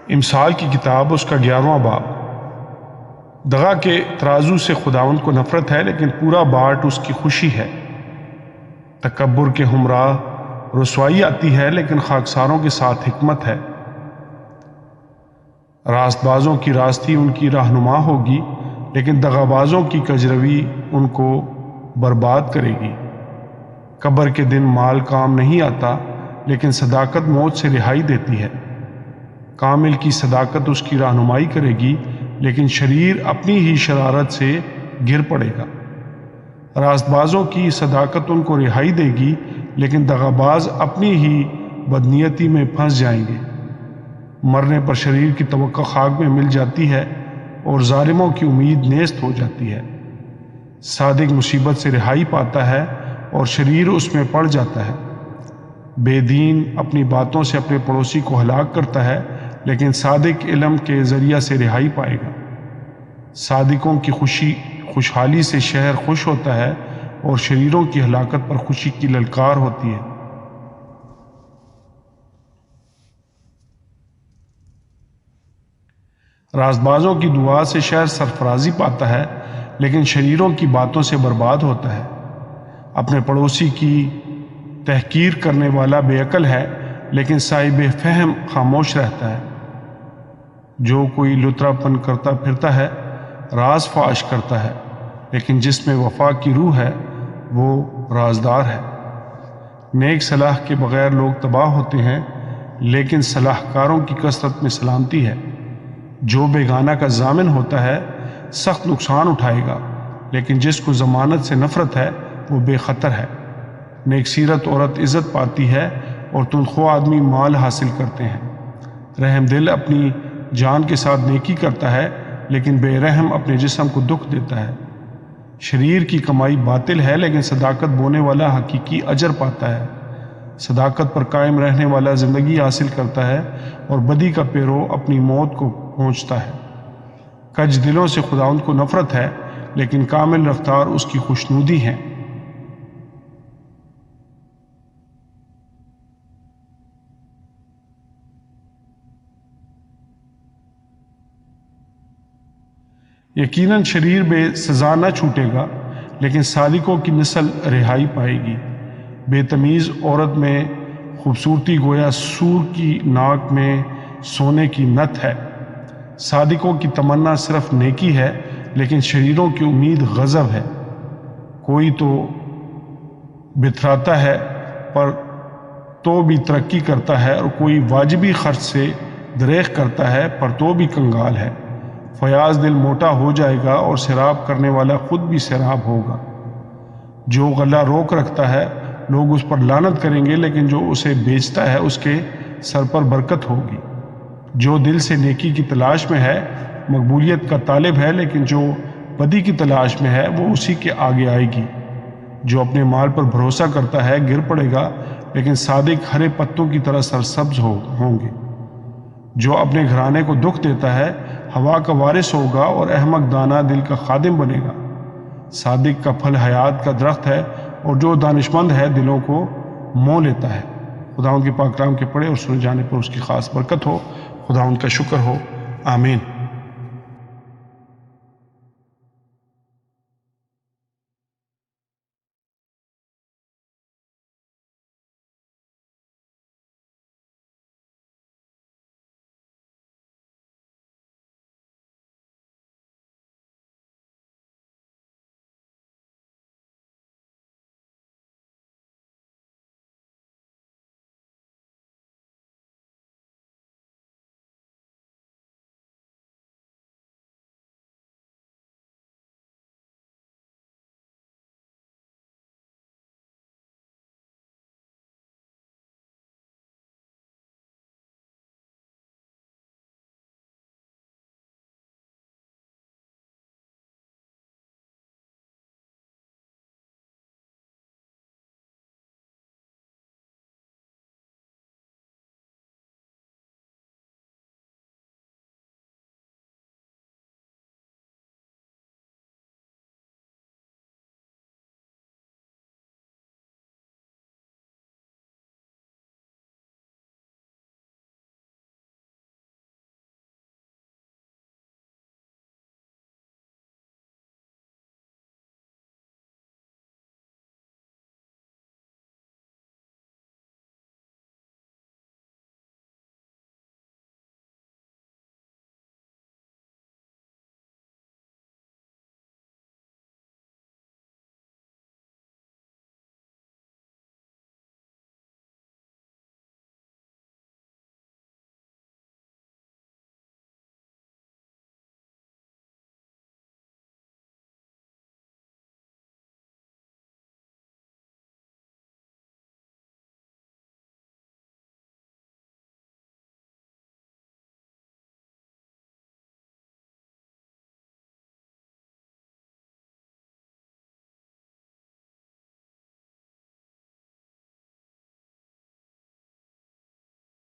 امثال کی کتاب اس کا 11واں باب۔ دغا کے ترازو سے خداوند کو نفرت ہے، لیکن پورا باٹ اس کی خوشی ہے۔ تکبر کے ہمراہ رسوائی آتی ہے، لیکن خاکساروں کے ساتھ حکمت ہے۔ راست بازوں کی راستی ان کی رہنما ہوگی، لیکن دغا بازوں کی کجروی ان کو برباد کرے گی۔ قبر کے دن مال کام نہیں آتا، لیکن صداقت موت سے رہائی دیتی ہے۔ کامل کی صداقت اس کی رہنمائی کرے گی، لیکن شریر اپنی ہی شرارت سے گر پڑے گا۔ راست بازوں کی صداقت ان کو رہائی دے گی، لیکن دغاباز اپنی ہی بدنیتی میں پھنس جائیں گے۔ مرنے پر شریر کی توقع خاک میں مل جاتی ہے، اور ظالموں کی امید نیست ہو جاتی ہے۔ صادق مصیبت سے رہائی پاتا ہے، اور شریر اس میں پڑ جاتا ہے۔ بے دین اپنی باتوں سے اپنے پڑوسی کو ہلاک کرتا ہے، لیکن صادق علم کے ذریعہ سے رہائی پائے گا۔ صادقوں کی خوشحالی سے شہر خوش ہوتا ہے، اور شریروں کی ہلاکت پر خوشی کی للکار ہوتی ہے۔ راست بازوں کی دعا سے شہر سرفرازی پاتا ہے، لیکن شریروں کی باتوں سے برباد ہوتا ہے۔ اپنے پڑوسی کی تحقیر کرنے والا بے عقل ہے، لیکن صاحب فہم خاموش رہتا ہے۔ جو کوئی لطرا پن کرتا پھرتا ہے، راز فاش کرتا ہے، لیکن جس میں وفا کی روح ہے وہ رازدار ہے۔ نیک صلاح کے بغیر لوگ تباہ ہوتے ہیں، لیکن صلاح کاروں کی کثرت میں سلامتی ہے۔ جو بیگانہ کا ضامن ہوتا ہے سخت نقصان اٹھائے گا، لیکن جس کو ضمانت سے نفرت ہے وہ بے خطر ہے۔ نیک سیرت عورت عزت پاتی ہے، اور تنخواہ آدمی مال حاصل کرتے ہیں۔ رحم دل اپنی جان کے ساتھ نیکی کرتا ہے، لیکن بے رحم اپنے جسم کو دکھ دیتا ہے۔ شریر کی کمائی باطل ہے، لیکن صداقت بونے والا حقیقی اجر پاتا ہے۔ صداقت پر قائم رہنے والا زندگی حاصل کرتا ہے، اور بدی کا پیرو اپنی موت کو پہنچتا ہے۔ کج دلوں سے خداوند کو نفرت ہے، لیکن کامل رفتار اس کی خوشنودی ہے۔ یقیناً شریر بے سزا نہ چھوٹے گا، لیکن صادقوں کی نسل رہائی پائے گی۔ بے تمیز عورت میں خوبصورتی گویا سور کی ناک میں سونے کی نت ہے۔ صادقوں کی تمنا صرف نیکی ہے، لیکن شریروں کی امید غضب ہے۔ کوئی تو بتھراتا ہے پر تو بھی ترقی کرتا ہے، اور کوئی واجبی خرچ سے دریغ کرتا ہے پر تو بھی کنگال ہے۔ فیاض دل موٹا ہو جائے گا، اور سیراب کرنے والا خود بھی سیراب ہوگا۔ جو غلہ روک رکھتا ہے لوگ اس پر لعنت کریں گے، لیکن جو اسے بیچتا ہے اس کے سر پر برکت ہوگی۔ جو دل سے نیکی کی تلاش میں ہے مقبولیت کا طالب ہے، لیکن جو بدی کی تلاش میں ہے وہ اسی کے آگے آئے گی۔ جو اپنے مال پر بھروسہ کرتا ہے گر پڑے گا، لیکن صادق ہرے پتوں کی طرح سرسبز ہوں گے۔ جو اپنے گھرانے کو دکھ دیتا ہے ہوا کا وارث ہوگا، اور احمق دانہ دل کا خادم بنے گا۔ صادق کا پھل حیات کا درخت ہے، اور جو دانشمند ہے دلوں کو مو لیتا ہے۔ خداوند کے پاک کلام کے پڑھے اور سنے جانے پر اس کی خاص برکت ہو۔ خداوند کا شکر ہو، آمین۔